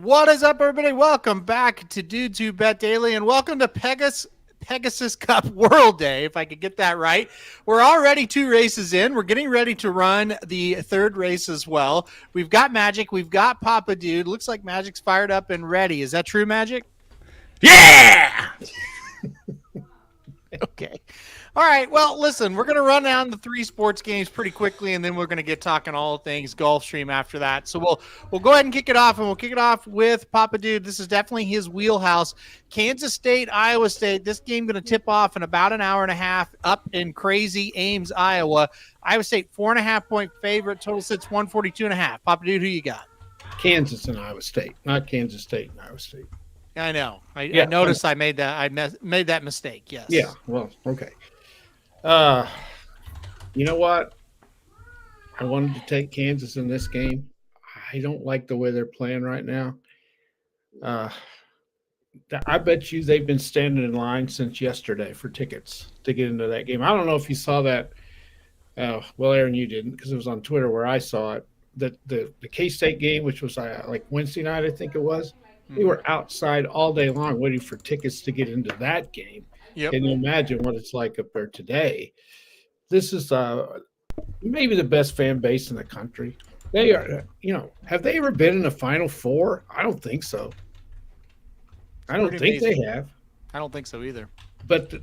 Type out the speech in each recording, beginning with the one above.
What is up, everybody? Welcome back to Dudes Who Bet Daily, and welcome to Pegasus Cup World Day, if I could get that right. We're already 2 races in. We're getting ready to run the third race as well. We've got Magic. We've got Papa Dude. Looks like Magic's fired up and ready. Is that true, Magic? Yeah! Okay. All right. Well, listen, we're going to run down the 3 sports games pretty quickly, and then we're going to get talking all things Gulfstream after that. So we'll go ahead and kick it off, and we'll kick it off with Papa Dude. This is definitely his wheelhouse. Kansas State, Iowa State. This game going to tip off in about an hour and a half up in crazy Ames, Iowa. Iowa State 4.5-point favorite. Total sits 142.5. Papa Dude, who you got? Kansas and Iowa State, not Kansas State and Iowa State. I know. I noticed I made that. Made that mistake. Yes. Yeah. Well, okay. You know what? I wanted to take Kansas in this game. I don't like the way they're playing right now. I bet you they've been standing in line since yesterday for tickets to get into that game. I don't know if you saw that. Well, Aaron, you didn't because it was on Twitter where I saw it. The K-State game, which was like Wednesday night, I think it was. They were outside all day long waiting for tickets to get into that game. Yep. Can you imagine what it's like up there today? This is maybe the best fan base in the country. They are, have they ever been in a Final Four? I don't think so. I don't think they have. I don't think so either. But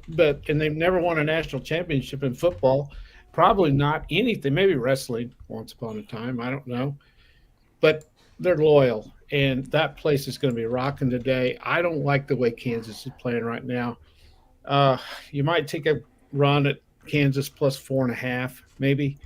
and they've never won a national championship in football. Probably not anything. Maybe wrestling once upon a time. I don't know. But they're loyal, and that place is going to be rocking today. I don't like the way Kansas is playing right now. You might take a run at Kansas plus 4.5, maybe,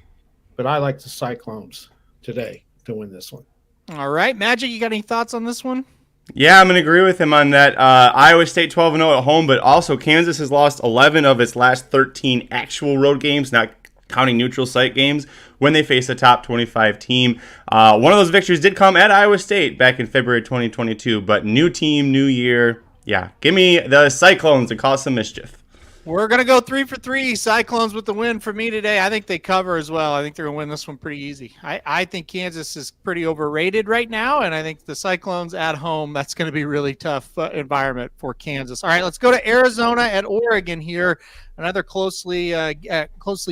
but I like the Cyclones today to win this one. All right, Magic, you got any thoughts on this one? Yeah, I'm going to agree with him on that. Iowa State 12-0 at home, but also Kansas has lost 11 of its last 13 actual road games, not counting neutral site games, when they face a top 25 team. One of those victories did come at Iowa State back in February 2022, but new team, new year. Yeah, give me the Cyclones to cause some mischief. We're going to go 3 for 3. Cyclones with the win for me today. I think they cover as well. I think they're going to win this one pretty easy. I think Kansas is pretty overrated right now, and I think the Cyclones at home, that's going to be a really tough environment for Kansas. All right, let's go to Arizona at Oregon here. Another closely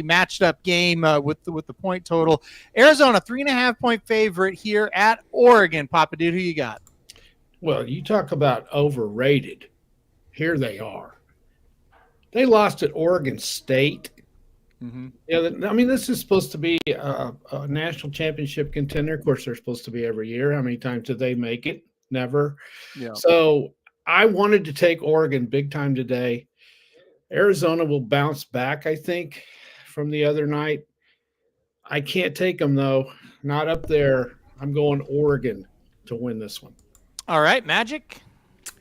matched up game with the point total. Arizona, 3.5-point favorite here at Oregon. Papa Dude, who you got? Well, you talk about overrated. Here they are. They lost at Oregon State. Mm-hmm. Yeah, I mean, this is supposed to be a national championship contender. Of course, they're supposed to be every year. How many times did they make it? Never. Yeah. So I wanted to take Oregon big time today. Arizona will bounce back, I think, from the other night. I can't take them, though. Not up there. I'm going Oregon to win this one. All right, Magic.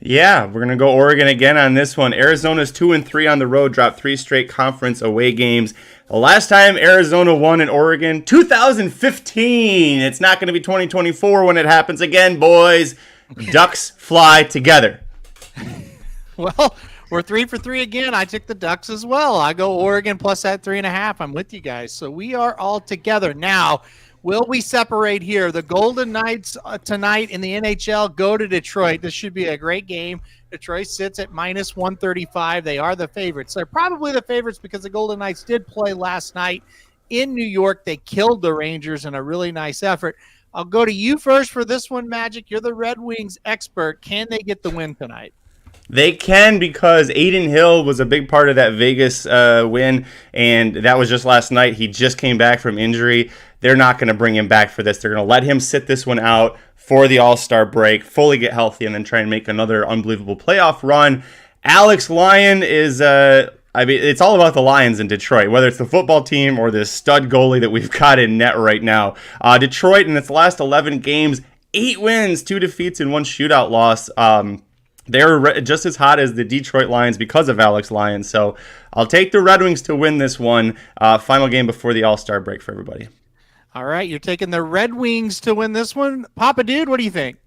Yeah, we're going to go Oregon again on this one. Arizona's 2-3 on the road, dropped 3 straight conference away games. The last time Arizona won in Oregon, 2015. It's not going to be 2024 when it happens again, boys. Ducks fly together. Well, we're 3 for 3 again. I took the Ducks as well. I go Oregon plus that 3.5. I'm with you guys. So we are all together. Now, will we separate here? The Golden Knights tonight in the NHL go to Detroit. This should be a great game. Detroit sits at minus 135. They are the favorites. They're probably the favorites because the Golden Knights did play last night in New York. They killed the Rangers in a really nice effort. I'll go to you first for this one, Magic. You're the Red Wings expert. Can they get the win tonight? They can, because Aiden Hill was a big part of that Vegas win, and that was just last night. He just came back from injury. They're not going to bring him back for this. They're going to let him sit this one out for the All-Star break, fully get healthy, and then try and make another unbelievable playoff run. Alex Lyon is, it's all about the Lions in Detroit, whether it's the football team or this stud goalie that we've got in net right now. Detroit, in its last 11 games, 8 wins, 2 defeats, and 1 shootout loss. They're just as hot as the Detroit Lions because of Alex Lyon. So I'll take the Red Wings to win this one. Final game before the All-Star break for everybody. All right, you're taking the Red Wings to win this one. Papa Dude, what do you think?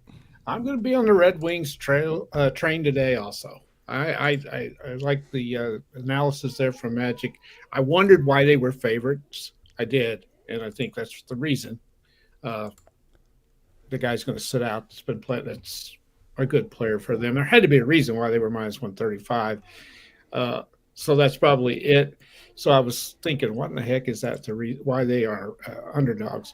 I'm going to be on the Red Wings train today also. I like the analysis there from Magic. I wondered why they were favorites. I did, and I think that's the reason. the guy's going to sit out. It's been playing. That's a good player for them. There had to be a reason why they were minus 135. So that's probably it. So I was thinking, what in the heck is that? Why they are underdogs?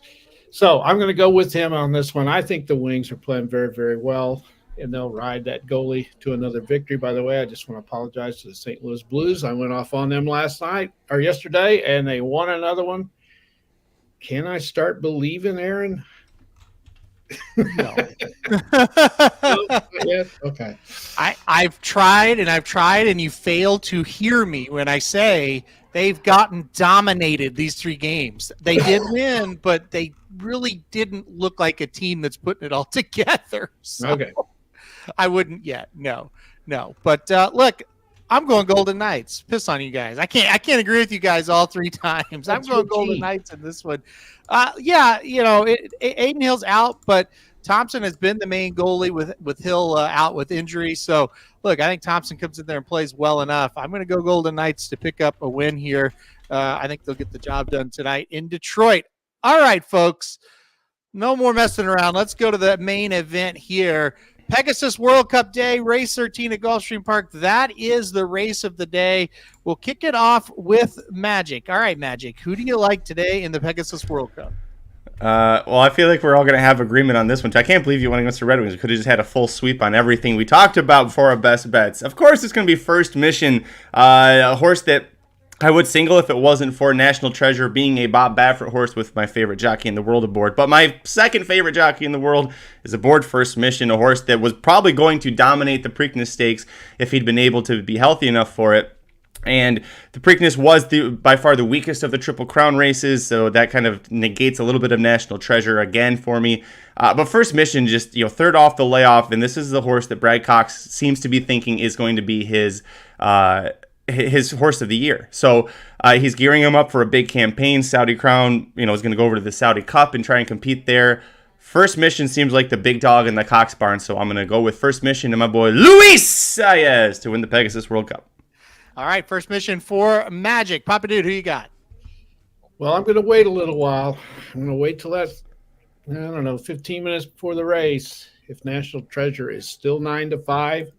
So I'm going to go with him on this one. I think the Wings are playing very, very well, and they'll ride that goalie to another victory. By the way, I just want to apologize to the St. Louis Blues. I went off on them yesterday, and they won another one. Can I start believing, Aaron? No. Yeah. Okay. I've tried, and you fail to hear me when I say they've gotten dominated these 3 games. They did win, but they really didn't look like a team that's putting it all together. So Okay. I wouldn't yet. No. But look, I'm going Golden Knights. Piss on you guys. I can't agree with you guys all 3 times. I'm going Golden Knights in this one. Yeah, Aiden Hill's out, but Thompson has been the main goalie with Hill out with injury. So, look, I think Thompson comes in there and plays well enough. I'm going to go Golden Knights to pick up a win here. I think they'll get the job done tonight in Detroit. All right, folks. No more messing around. Let's go to the main event here. Pegasus World Cup Day, race 13 at Gulfstream Park. That is the race of the day. We'll kick it off with Magic. All right, Magic, who do you like today in the Pegasus World Cup? Well, I feel like we're all going to have agreement on this one. I can't believe you went against the Red Wings. We could have just had a full sweep on everything we talked about before our best bets. Of course, it's going to be First Mission, a horse that I would single if it wasn't for National Treasure being a Bob Baffert horse with my favorite jockey in the world aboard. But my second favorite jockey in the world is aboard First Mission, a horse that was probably going to dominate the Preakness Stakes if he'd been able to be healthy enough for it. And the Preakness was by far the weakest of the Triple Crown races, so that kind of negates a little bit of National Treasure again for me. But First Mission just, third off the layoff, and this is the horse that Brad Cox seems to be thinking is going to be his horse of the year. So he's gearing him up for a big campaign. Saudi Crown, is going to go over to the Saudi Cup and try and compete there. First Mission seems like the big dog in the Cox barn, so I'm going to go with First Mission and my boy Luis Saez to win the Pegasus World Cup. All right, First Mission for Magic. Papa Dude, who you got? Well, I'm going to wait a little while. I'm going to wait till 15 minutes before the race. If National Treasure is still 9-5,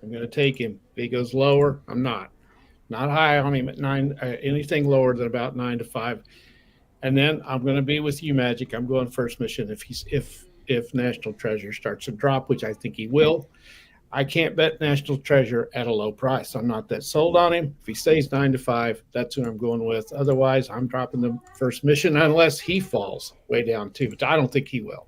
I'm going to take him. If he goes lower, I'm not high on him at 9. Anything lower than about 9-5, and then I'm going to be with you, Magic. I'm going First Mission if National Treasure starts to drop, which I think he will. I can't bet National Treasure at a low price. I'm not that sold on him. If he stays 9-5, that's who I'm going with. Otherwise, I'm dropping the First Mission unless he falls way down too. But I don't think he will.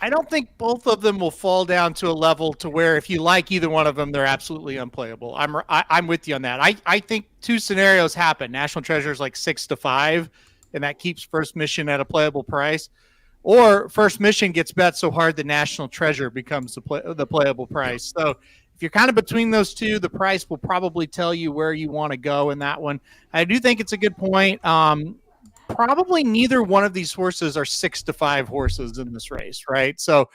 I don't think both of them will fall down to a level to where if you like either one of them, they're absolutely unplayable. I'm with you on that. I think 2 scenarios happen. National Treasure is like 6-5, and that keeps First Mission at a playable price. Or First Mission gets bet so hard the National Treasure becomes the playable price. So if you're kind of between those two, the price will probably tell you where you want to go in that one. I do think it's a good point. Probably neither one of these horses are 6-5 horses in this race, right? So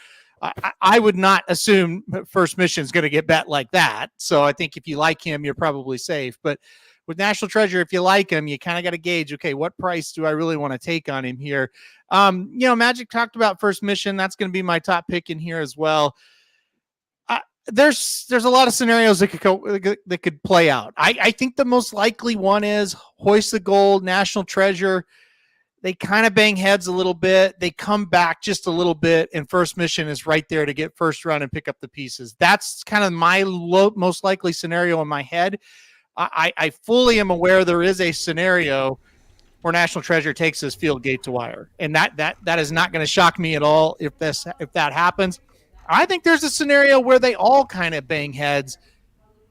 I would not assume First Mission is going to get bet like that. So I think if you like him, you're probably safe. But with National Treasure, if you like him, you kind of got to gauge, okay, what price do I really want to take on him here? Magic talked about First Mission. That's going to be my top pick in here as well. There's a lot of scenarios that could play out. I think the most likely one is Hoist the Gold, National Treasure. They kind of bang heads a little bit. They come back just a little bit, and First Mission is right there to get first run and pick up the pieces. That's kind of my most likely scenario in my head. I fully am aware there is a scenario where National Treasure takes his field gate to wire, and that is not going to shock me at all if that happens. I think there's a scenario where they all kind of bang heads,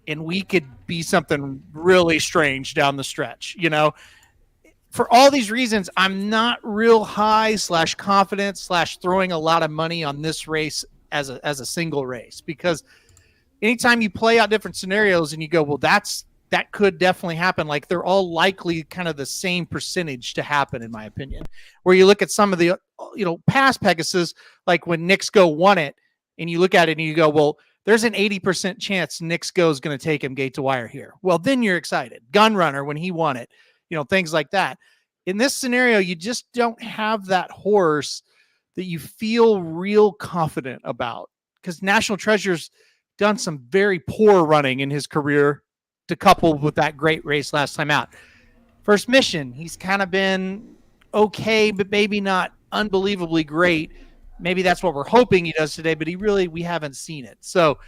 and we could be something really strange down the stretch. For all these reasons, I'm not real high / confident / throwing a lot of money on this race as a single race, because anytime you play out different scenarios and you go, well, that could definitely happen. Like, they're all likely kind of the same percentage to happen, in my opinion. Where you look at some of the, past Pegasus, like when Knicks Go won it, and you look at it and you go, well, there's an 80% chance Knicks Go is going to take him gate to wire here. Well, then you're excited. Gunrunner, when he won it, things like that. In this scenario, you just don't have that horse that you feel real confident about? Because National Treasure's done some very poor running in his career to couple with that great race last time out. First Mission, he's kind of been okay, but maybe not unbelievably great. Maybe that's what we're hoping he does today, but we haven't seen it. So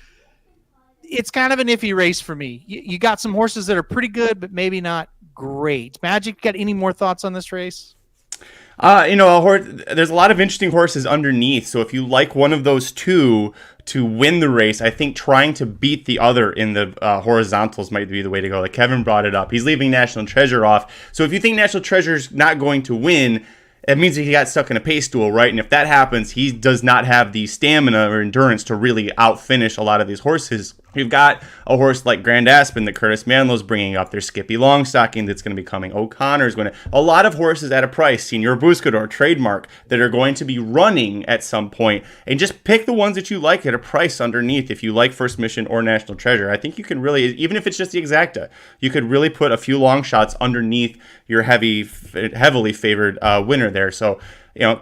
it's kind of an iffy race for me. You got some horses that are pretty good, but maybe not great. Magic, got any more thoughts on this race? There's a lot of interesting horses underneath. So if you like one of those two to win the race, I think trying to beat the other in the horizontals might be the way to go. Like Kevin brought it up. He's leaving National Treasure off. So if you think National Treasure's not going to win, it means that he got stuck in a pace duel, right? And if that happens, he does not have the stamina or endurance to really outfinish a lot of these horses. You've got a horse like Grand Aspen that Curtis Manlow's bringing up. There's Skippy Longstocking that's going to be coming. O'Connor's going to... A lot of horses at a price. Senior Buscador, Trademark, that are going to be running at some point. And just pick the ones that you like at a price underneath. If you like First Mission or National Treasure, I think you can really, even if it's just the Exacta, you could really put a few long shots underneath your heavily favored winner there. So,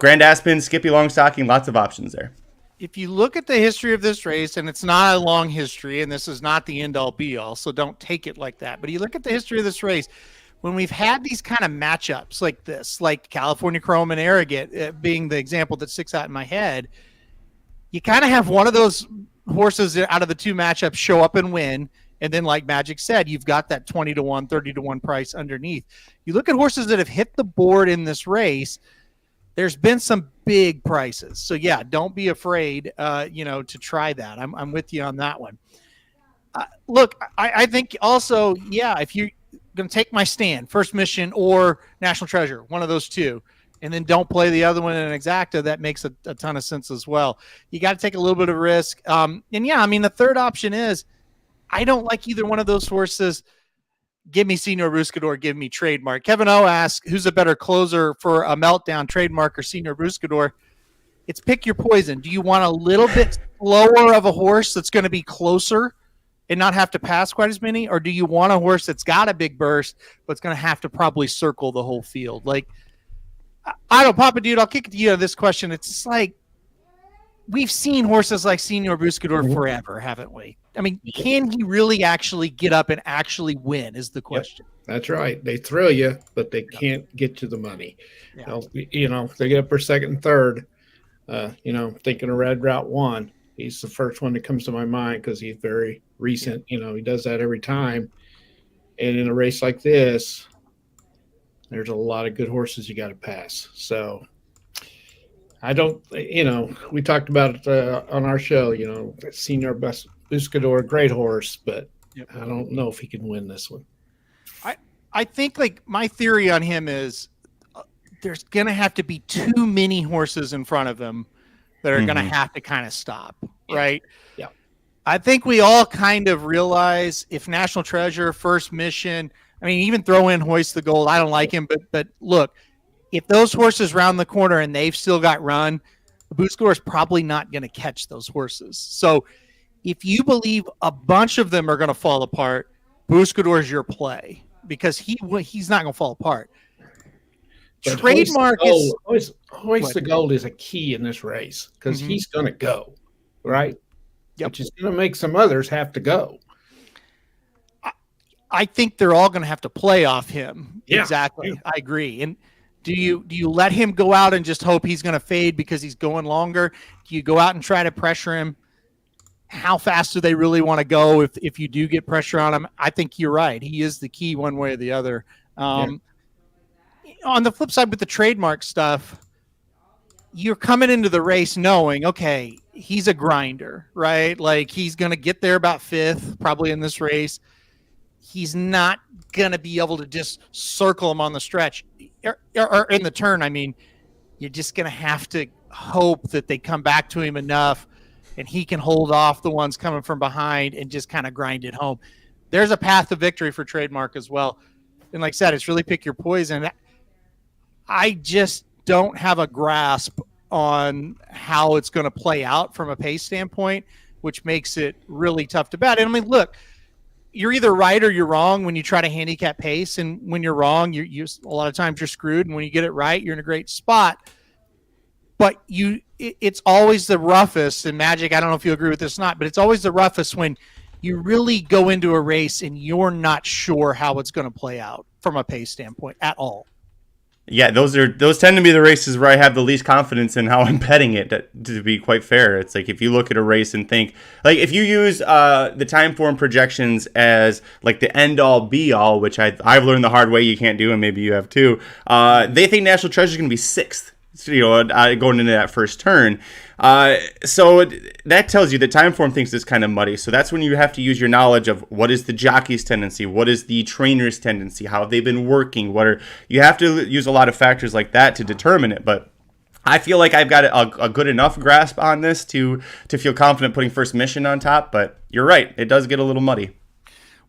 Grand Aspen, Skippy Longstocking, lots of options there. If you look at the history of this race, and it's not a long history, and this is not the end-all be-all, so don't take it like that. But you look at the history of this race, when we've had these kind of matchups like this, like California Chrome and Arrogant being the example that sticks out in my head, you kind of have one of those horses out of the two matchups show up and win, and then like Magic said, you've got that 20-1, 30-1 price underneath. You look at horses that have hit the board in this race, there's been some big prices. So yeah, don't be afraid, to try that. I'm with you on that one. Look, I think also, if you're going to take my stand, First Mission or National Treasure, one of those two, and then don't play the other one in an Exacta, that makes a ton of sense as well. You got to take a little bit of risk. The third option is, I don't like either one of those horses. Give me Senior Buscador, give me Trademark. Kevin O asks, who's a better closer for a meltdown, Trademark or Senior Buscador? It's pick your poison. Do you want a little bit slower of a horse that's going to be closer and not have to pass quite as many? Or do you want a horse that's got a big burst, but it's going to have to probably circle the whole field? Like, I don't, Papa Dude, I'll kick it to you on this question. It's just like, we've seen horses like Senior Buscador forever, haven't we? I mean, can he really actually get up and actually win is the question. Yep, that's right. They thrill you, but they can't get you the money. Yeah. They get up for second and third. Thinking of Red Route 1. He's the first one that comes to my mind because he's very recent. He does that every time. And in a race like this, there's a lot of good horses you got to pass. So I don't, we talked about it on our show, Senior Buscador, great horse, but I don't know if he can win this one. I think like my theory on him is there's going to have to be too many horses in front of him that are going to have to kind of stop, right? Yeah. I think we all kind of realize if National Treasure, First Mission, even throw in Hoist the Gold. I don't like him, but look, if those horses round the corner and they've still got run, the Buscador is probably not going to catch those horses. So if you believe a bunch of them are going to fall apart, Buscador is your play because he's not going to fall apart. But Trademark Hoist the Gold is a key in this race because he's going to go, right? Yep. Which is going to make some others have to go. I think they're all going to have to play off him. Yeah. Exactly. Yeah. I agree. And do you let him go out and just hope he's going to fade because he's going longer? Do you go out and try to pressure him? How fast do they really want to go if you do get pressure on him? I think you're right. He is the key one way or the other. On the flip side with the Trademark stuff, you're coming into the race knowing, okay, he's a grinder, right? Like he's going to get there about fifth probably in this race. He's not going to be able to just circle him on the stretch or in the turn. You're just going to have to hope that they come back to him enough and he can hold off the ones coming from behind and just kind of grind it home. There's a path to victory for Trademark as well. And like I said, it's really pick your poison. I just don't have a grasp on how it's going to play out from a pace standpoint, which makes it really tough to bet. And look, you're either right or you're wrong when you try to handicap pace. And when you're wrong, you a lot of times you're screwed. And when you get it right, you're in a great spot. but it's always the roughest. And Magic, I don't know if you agree with this or not, but it's always the roughest when you really go into a race and you're not sure how it's going to play out from a pace standpoint at all. Yeah, those tend to be the races where I have the least confidence in how I'm betting it. To be quite fair, it's like if you look at a race and think, like if you use the time form projections as like the end all be all, which I've learned the hard way you can't do, and maybe you have too. They think National Treasure is going to be sixth, going into that first turn. So that tells you that time form thinks it's kind of muddy. So that's when you have to use your knowledge of what is the jockey's tendency, what is the trainer's tendency, how have they been working, you have to use a lot of factors like that to determine it. But I feel like I've got a good enough grasp on this to feel confident putting First Mission on top. But you're right, it does get a little muddy.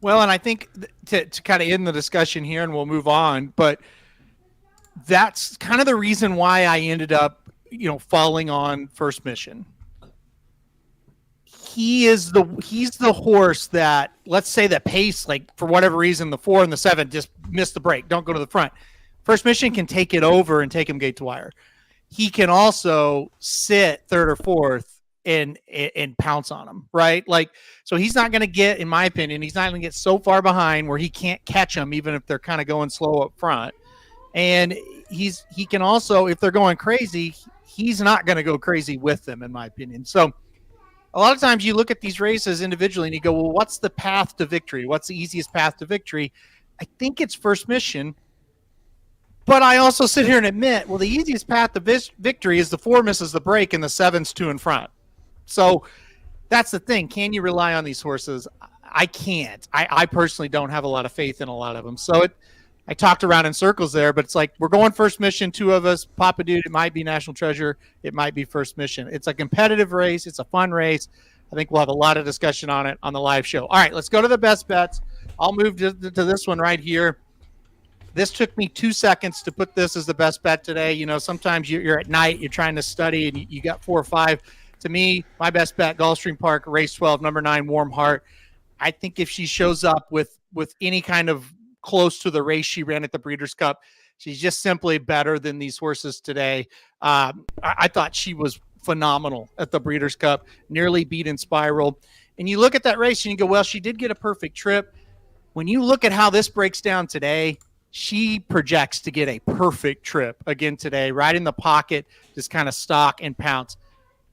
Well, and I think to kind of end the discussion here, and we'll move on, but that's kind of the reason why I ended up, falling on First Mission. He's the horse that, let's say the pace, like for whatever reason, the 4 and the 7 just missed the break. Don't go to the front. First Mission can take it over and take him gate to wire. He can also sit third or fourth and pounce on him, right? Like, so he's not going to get, in my opinion, he's not going to get so far behind where he can't catch them, even if they're kind of going slow up front. And he can also, if they're going crazy, he's not going to go crazy with them, in my opinion. So a lot of times you look at these races individually and you go, well, what's the path to victory? What's the easiest path to victory? I think it's First Mission. But I also sit here and admit, well, the easiest path to victory is the 4 misses the break and the 7's 2 in front. So that's the thing. Can you rely on these horses? I can't. I personally don't have a lot of faith in a lot of them. So I talked around in circles there, but it's like we're going First Mission, 2 of us. Papa Dude, it might be National Treasure. It might be First Mission. It's a competitive race. It's a fun race. I think we'll have a lot of discussion on it on the live show. All right, let's go to the best bets. I'll move to this one right here. This took me 2 seconds to put this as the best bet today. Sometimes you're at night, you're trying to study, and you got 4 or 5. To me, my best bet, Gulfstream Park, race 12, number 9, Warm Heart. I think if she shows up with any kind of close to the race she ran at the Breeders' Cup, she's just simply better than these horses today. I thought she was phenomenal at the Breeders' Cup, nearly beat Inspiral. And you look at that race and you go, well, she did get a perfect trip. When you look at how this breaks down today, she projects to get a perfect trip again today, right in the pocket, just kind of stalk and pounce.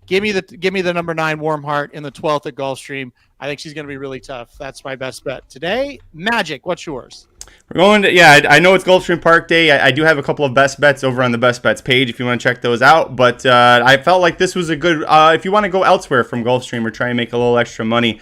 Give me the number 9 Warm Heart in the 12th at Gulfstream. I think she's going to be really tough. That's my best bet today. Magic, what's yours? We're going to, I know it's Gulfstream Park Day. I do have a couple of best bets over on the best bets page if you want to check those out. But I felt like this was a good, if you want to go elsewhere from Gulfstream or try and make a little extra money.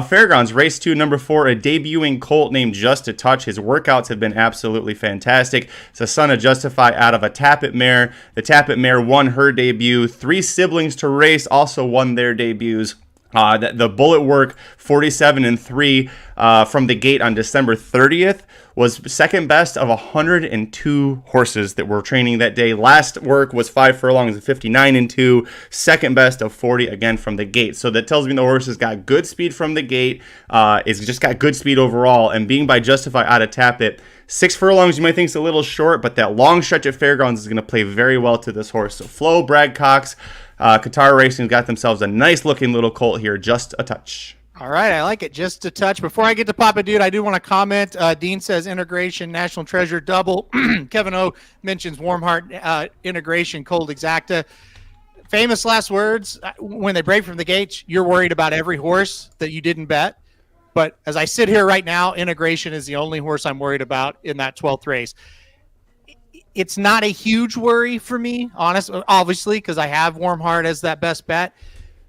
Fairgrounds, race 2, number 4, a debuting colt named Just a Touch. His workouts have been absolutely fantastic. It's a son of Justify out of a Tappet mare. The Tappet mare won her debut. 3 siblings to race also won their debuts. The bullet work 47-3 from the gate on December 30th was second best of 102 horses that were training that day. Last work was 5 furlongs and 59-2, second best of 40 again from the gate. So that tells me the horse has got good speed from the gate. It's just got good speed overall, and being by Justify out of Tappet. 6 furlongs you might think is a little short, but that long stretch at Fairgrounds is going to play very well to this horse. So Flo, Brad Cox, Qatar Racing got themselves a nice looking little colt here, Just a Touch. All right, I like it. Just a touch. Before I get to Papa Dude, I do want to comment. Dean says integration, National Treasure double. Kevin O mentions Warm Heart integration, Cold Exacta. Famous last words. When they break from the gates, you're worried about every horse that you didn't bet. But as I sit here right now, integration is the only horse I'm worried about in that 12th race. It's not a huge worry for me, obviously, because I have Warm Heart as that best bet.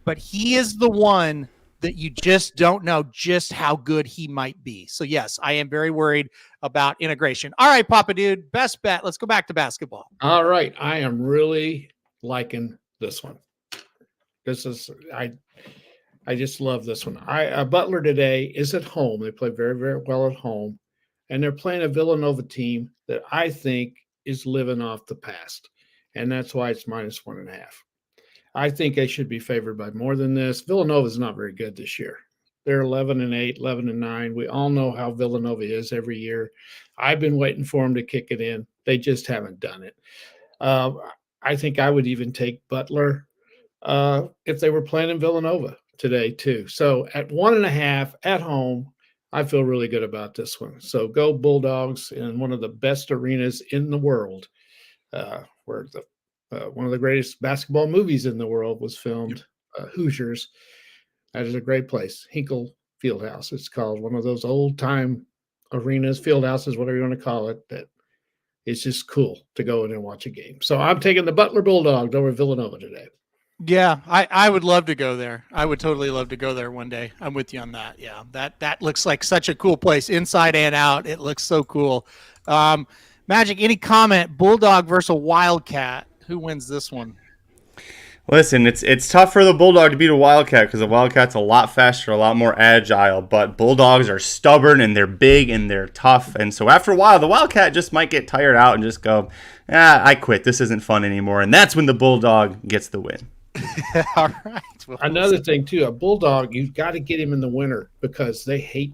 But he is the one that you just don't know just how good he might be. So, yes, I am very worried about integration. All right, Papa Dude, best bet. Let's go back to basketball. All right. I am really liking this one. This is I just love this one. Butler today is at home. They play very, very well at home. And they're playing a Villanova team that I think is living off the past. And that's why it's -1.5. I think they should be favored by more than this. Villanova is not very good this year. They're 11-8, 11-9. We all know how Villanova is every year. I've been waiting for them to kick it in. They just haven't done it. I think I would even take Butler if they were playing in Villanova today too. So at 1.5 at home, I feel really good about this one. So go Bulldogs in one of the best arenas in the world, where one of the greatest basketball movies in the world was filmed, Hoosiers. That is a great place. Hinkle Fieldhouse. It's called one of those old time arenas, field houses, whatever you want to call it. That it's just cool to go in and watch a game. So I'm taking the Butler Bulldogs over Villanova today. Yeah, I would love to go there. I would totally love to go there one day. I'm with you on that. Yeah, that looks like such a cool place, inside and out. It looks so cool. Magic, any comment? Bulldog versus a Wildcat. Who wins this one? Listen, it's tough for the Bulldog to beat a Wildcat because the Wildcat's a lot faster, a lot more agile, but Bulldogs are stubborn and they're big and they're tough. And so after a while, the Wildcat just might get tired out and just go, I quit. This isn't fun anymore. And that's when the Bulldog gets the win. All right. Well, another thing, too, a Bulldog, you've got to get him in the winter because they hate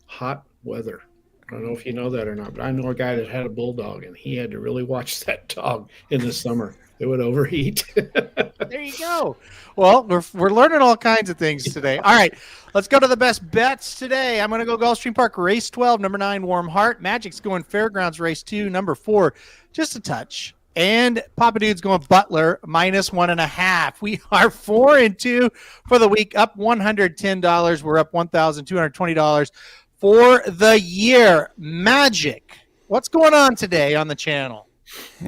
hot weather. I don't know if you know that or not, but I know a guy that had a Bulldog, and he had to really watch that dog in the summer. It would overheat. There you go. Well, we're learning all kinds of things today. All right, let's go to the best bets today. I'm going to go Gulfstream Park, race 12, number 9, Warm Heart. Magic's going Fairgrounds, race 2, number 4, just a touch. And Papa Dude's going Butler, -1.5. We are 4-2 for the week, up $110. We're up $1,220 for the year. Magic, what's going on today on the channel?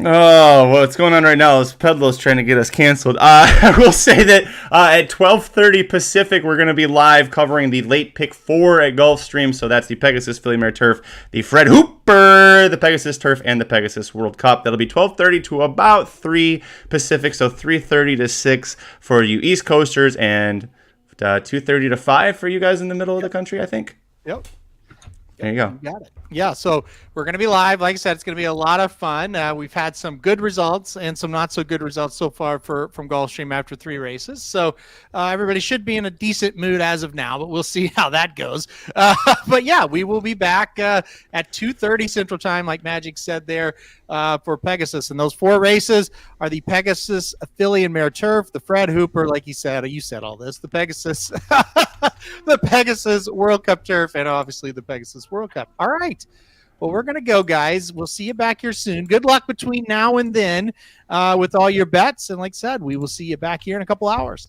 Oh, what's going on right now is Pedlo's trying to get us canceled. I will say that at 12:30 Pacific, we're going to be live covering the late pick 4 at Gulfstream. So that's the Pegasus Philly Mare Turf, the Fred Hooper, the Pegasus Turf, and the Pegasus World Cup. That'll be 12:30 to about 3 Pacific, so 3:30 to 6 for you East Coasters, and 2:30 to 5 for you guys in the middle of the country, I think. Yep. There you go. You got it. Yeah, so we're going to be live. Like I said, it's going to be a lot of fun. We've had some good results and some not so good results so far from Gulfstream after 3 races. So everybody should be in a decent mood as of now, but we'll see how that goes. But yeah, we will be back at 2:30 Central Time, like Magic said there, for Pegasus. And those 4 races are the Pegasus Philly and Mare Turf, the Fred Hooper, like you said all this, the Pegasus, the Pegasus World Cup Turf, and obviously the Pegasus World Cup. All right. Well, we're going to go, guys. We'll see you back here soon. Good luck between now and then with all your bets. And like I said, we will see you back here in a couple hours.